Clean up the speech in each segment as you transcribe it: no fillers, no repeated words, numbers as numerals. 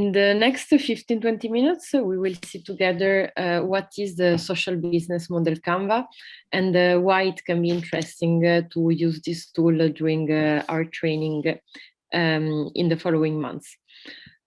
In the next 15-20 minutes, we will see together what is the social business model Canva and why it can be interesting to use this tool during our training in the following months.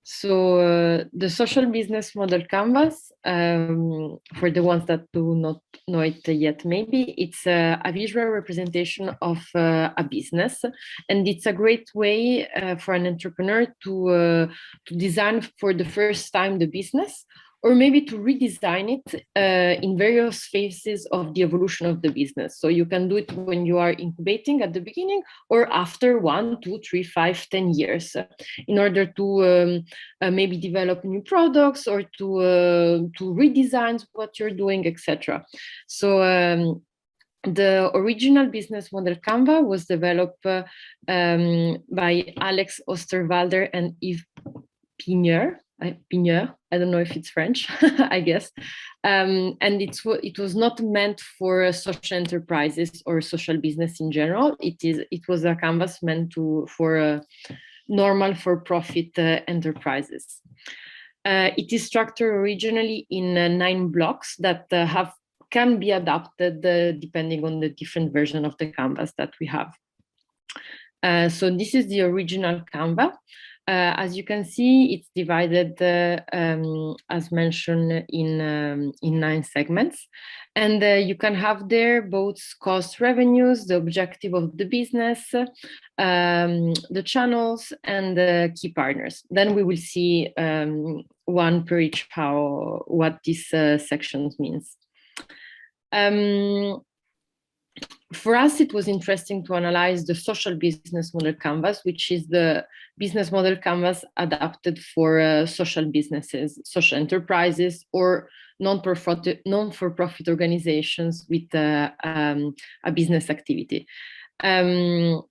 So the social business model canvas, for the ones that do not know it yet, maybe it's a visual representation of a business, and it's a great way for an entrepreneur to design for the first time the business, or maybe to redesign it in various phases of the evolution of the business. So you can do it when you are incubating at the beginning, or after 1, 2, 3, 5, 10 years, in order to maybe develop new products or to redesign what you're doing, etc. So the original business model Canva was developed by Alex Osterwalder and Yves Pigneur. I don't know if it's French, I guess. And it was not meant for social enterprises or social business in general. It was a canvas meant for normal for-profit enterprises. It is structured originally in 9 blocks that can be adapted depending on the different version of the canvas that we have. So this is the original Canva. As you can see, it's divided, as mentioned, in 9 segments. And you can have there both cost, revenues, the objective of the business, the channels, and the key partners. Then we will see one per each what this section means. For us, it was interesting to analyze the social business model canvas, which is the business model canvas adapted for social businesses, social enterprises, or non-for-profit organizations with a business activity. Indeed,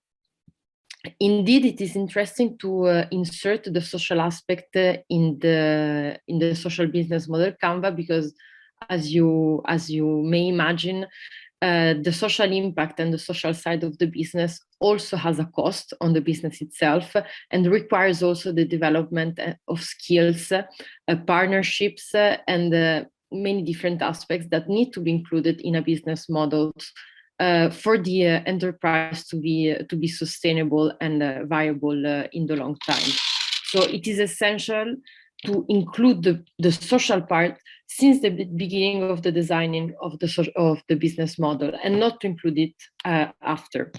it is interesting to insert the social aspect in the social business model Canva, because as you may imagine, the social impact and the social side of the business also has a cost on the business itself, and requires also the development of skills, partnerships, and many different aspects that need to be included in a business model for the enterprise to be sustainable and viable in the long time. So it is essential to include the social part since the beginning of the designing of the business model, and not to include it after.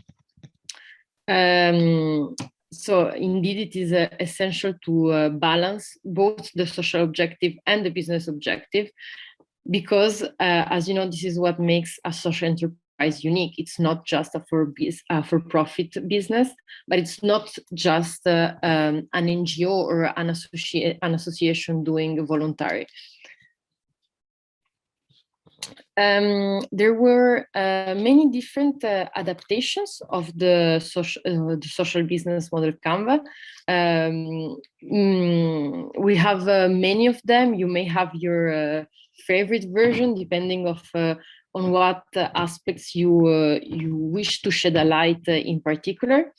So indeed, it is essential to balance both the social objective and the business objective, because as you know, this is what makes a social enterprise unique. It's not just a for-profit business, but it's not just an NGO or an association doing voluntary. There were many different adaptations of the social business model Canva. We have many of them. You may have your favorite version, depending on what aspects you wish to shed a light in particular.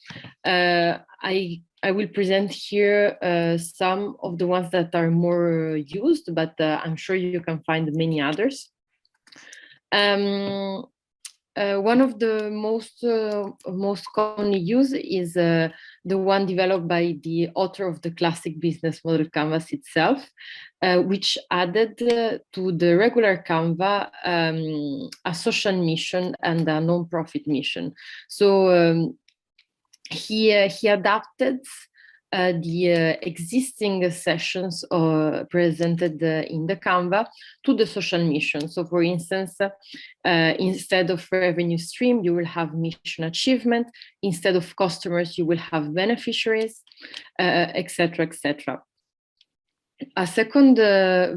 I will present here some of the ones that are more used, but I'm sure you can find many others. One of the most commonly used is the one developed by the author of the classic business model Canvas itself, which added to the regular Canva a social mission and a non-profit mission. So he adapted the existing sessions presented in the Canva to the social mission. So for instance, instead of revenue stream, you will have mission achievement. Instead of customers, you will have beneficiaries, etc., etc. A second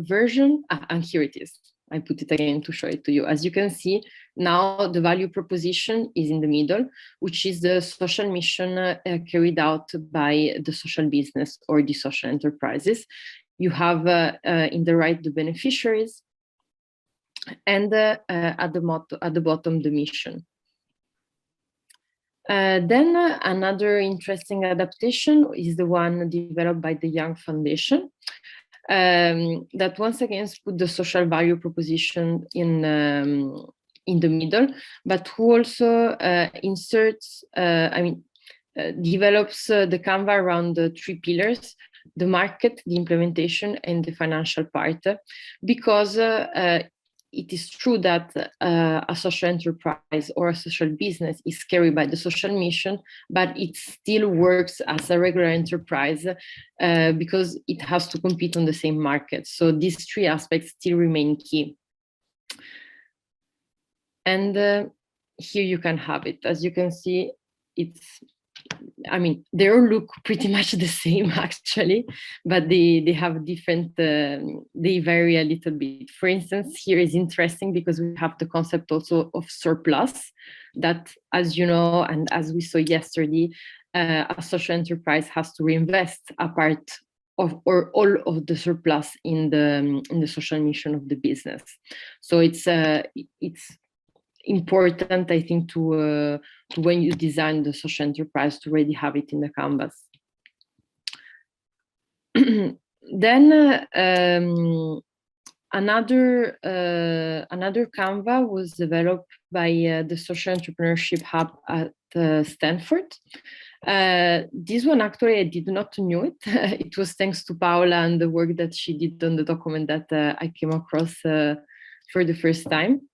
version, and here it is. I put it again to show it to you. As you can see, now the value proposition is in the middle, which is the social mission carried out by the social business or the social enterprises. You have in the right the beneficiaries, and at the bottom the mission. Then another interesting adaptation is the one developed by the Young Foundation, that once again put the social value proposition in the middle, but who also inserts, develops the Canva around the three pillars: the market, the implementation, and the financial part, because it is true that a social enterprise or a social business is carried by the social mission, but it still works as a regular enterprise because it has to compete on the same market. So these three aspects still remain key. And here you can have it. As you can see, they all look pretty much the same actually, but they have different, they vary a little bit. For instance, here is interesting because we have the concept also of surplus that, as you know, and as we saw yesterday, a social enterprise has to reinvest a part of or all of the surplus in the social mission of the business. So it's important, I think, to when you design the social enterprise to already have it in the canvas. Then another Canva was developed by the Social Entrepreneurship Hub at Stanford. This one actually I did not know it. It was thanks to Paola and the work that she did on the document that I came across for the first time.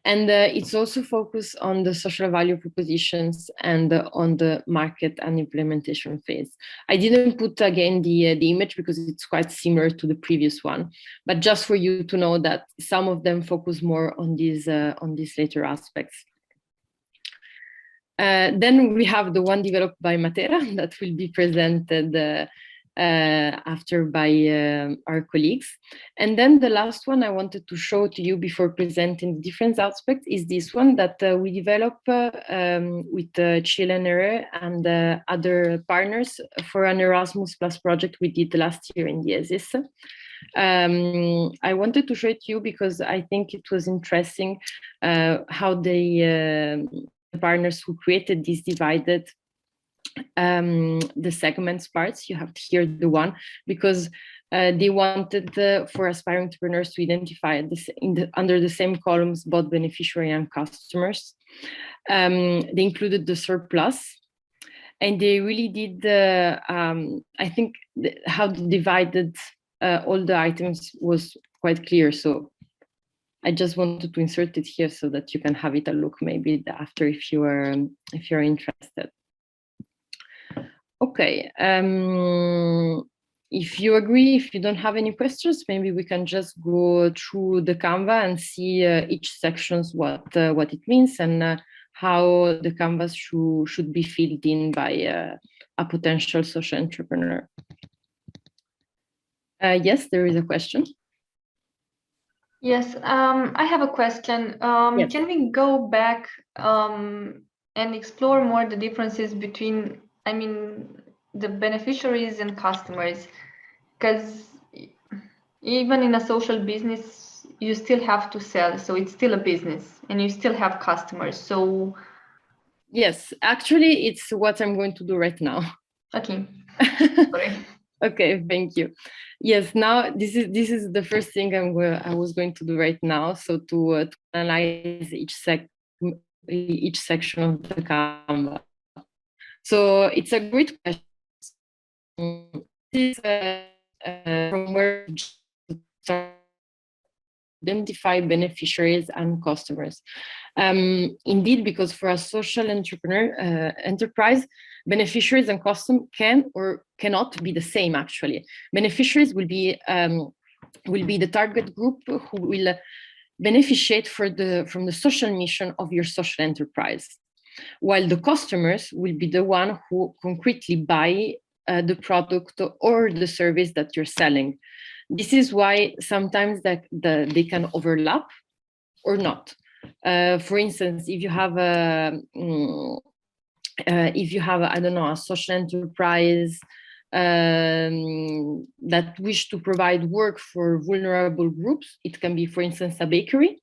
And it's also focused on the social value propositions and on the market and implementation phase. I didn't put again the image because it's quite similar to the previous one, but just for you to know that some of them focus more on these later aspects. Then we have the one developed by Matera that will be presented after by our colleagues. And then the last one I wanted to show to you before presenting the different aspects is this one that we developed with Eleonora and other partners for an Erasmus Plus project we did last year in Diesis. I wanted to show it to you because I think it was interesting how the partners who created this divided the segments parts. You have here the one because they wanted for aspiring entrepreneurs to identify this under the same columns both beneficiary and customers. They included the surplus, and they really did I think how they divided all the items was quite clear. So I just wanted to insert it here so that you can have it a look maybe after if you're interested. Okay, if you agree, if you don't have any questions, maybe we can just go through the Canva and see each sections what it means and how the canvas should be filled in by a potential social entrepreneur. Yes, there is a question. Yes, I have a question. Yes. Can we go back and explore more the differences between, the beneficiaries and customers? Because even in a social business, you still have to sell, so it's still a business, and you still have customers. So yes, actually, it's what I'm going to do right now. Okay. Sorry. Okay, thank you. Yes, now this is the first thing I was going to do right now. So to analyze each section of the Canva. So it's a great question. This is from where to identify beneficiaries and customers. Indeed, because for a social enterprise, beneficiaries and customers can or cannot be the same. Actually, beneficiaries will be the target group who will beneficiate from the social mission of your social enterprise, while the customers will be the one who concretely buy the product or the service that you're selling. This is why sometimes they can overlap or not. For instance, if you have a social enterprise that wish to provide work for vulnerable groups, it can be, for instance, a bakery.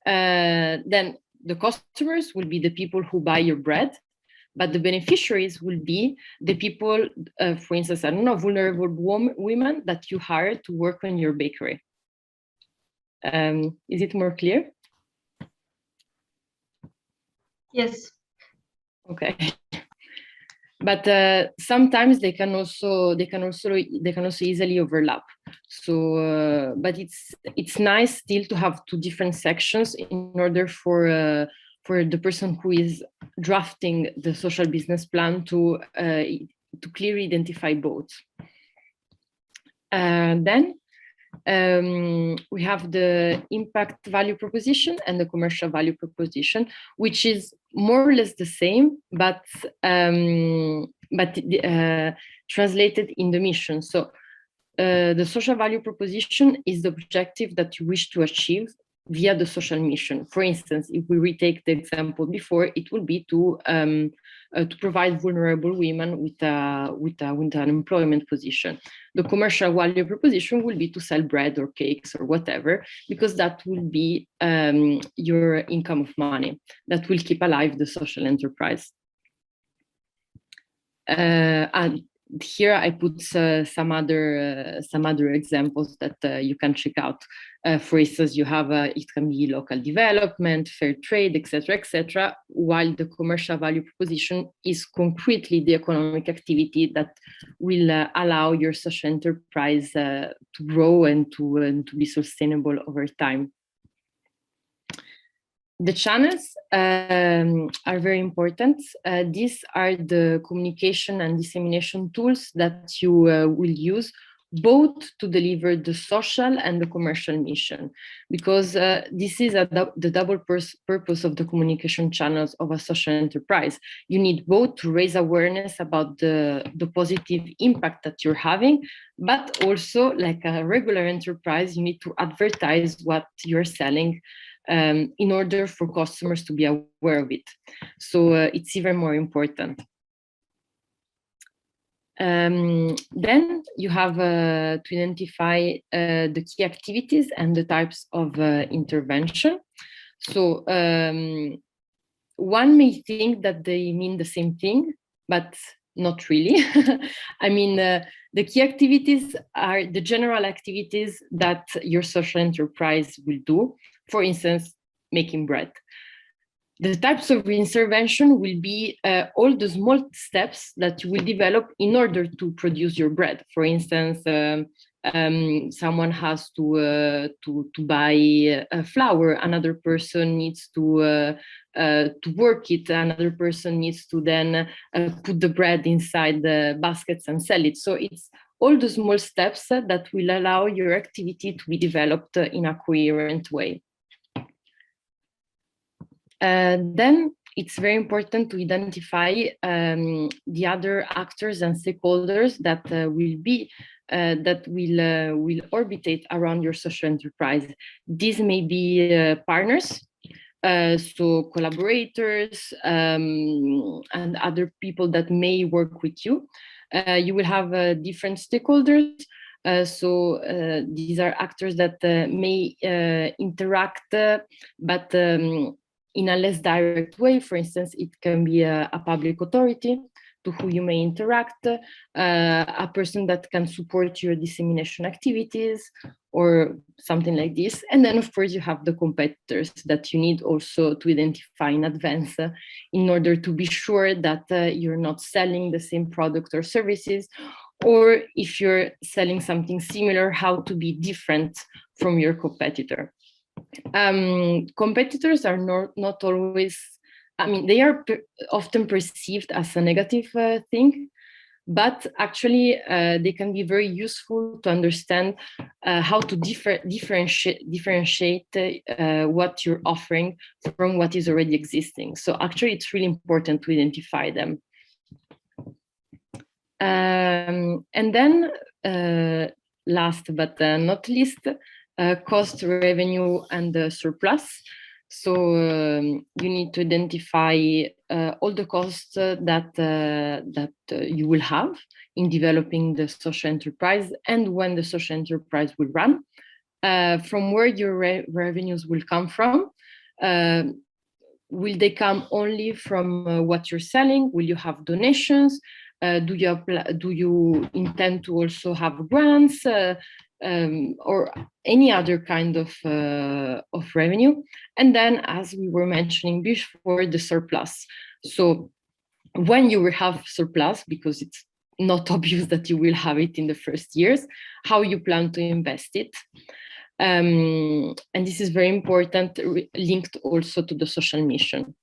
Then the customers will be the people who buy your bread, but the beneficiaries will be the people, for instance, I don't know, vulnerable women that you hire to work in your bakery. Is it more clear? Yes. Okay. But sometimes they can also easily overlap. So, but it's nice still to have two different sections in order for the person who is drafting the social business plan to clearly identify both. Then we have the impact value proposition and the commercial value proposition, which is more or less the same, but translated in the mission. So the social value proposition is the objective that you wish to achieve via the social mission. For instance, if we retake the example before, it will be to provide vulnerable women with an employment position. The commercial value proposition will be to sell bread or cakes or whatever, because that will be your income of money that will keep alive the social enterprise. And here I put some other examples that you can check out. For instance, you have it can be local development, fair trade, etc., while the commercial value proposition is concretely the economic activity that will allow your social enterprise to grow and to be sustainable over time. The channels are very important. These are the communication and dissemination tools that you will use both to deliver the social and the commercial mission, because this is the double purpose of the communication channels of a social enterprise. You need both to raise awareness about the positive impact that you're having, but also, like a regular enterprise, you need to advertise what you're selling in order for customers to be aware of it. So it's even more important. Then you have to identify the key activities and the types of intervention. So one may think that they mean the same thing, but not really. I mean, the key activities are the general activities that your social enterprise will do. For instance, making bread. The types of intervention will be all the small steps that you will develop in order to produce your bread. For instance, someone has to buy flour. Another person needs to work it. Another person needs to then put the bread inside the baskets and sell it. So it's all the small steps that will allow your activity to be developed in a coherent way. Then it's very important to identify the other actors and stakeholders that will orbitate around your social enterprise. These may be partners, so collaborators and other people that may work with you. You will have different stakeholders. So these are actors that may interact, but in a less direct way. For instance, it can be a public authority to who you may interact, a person that can support your dissemination activities, or something like this. And then, of course, you have the competitors that you need also to identify in advance in order to be sure that you're not selling the same product or services, or if you're selling something similar, how to be different from your competitor. Competitors are not always, I mean, they are often perceived as a negative thing, but actually they can be very useful to understand how to differentiate what you're offering from what is already existing. So actually it's really important to identify them. And then last but not least, cost, revenue, and surplus. So you need to identify all the costs that you will have in developing the social enterprise and when the social enterprise will run, from where your revenues will come from, will they come only from what you're selling? Will you have donations? Do you intend to also have grants or any other kind of revenue? And then, as we were mentioning before, the surplus. So when you will have surplus, because it's not obvious that you will have it in the first years, how you plan to invest it. And this is very important, linked also to the social mission.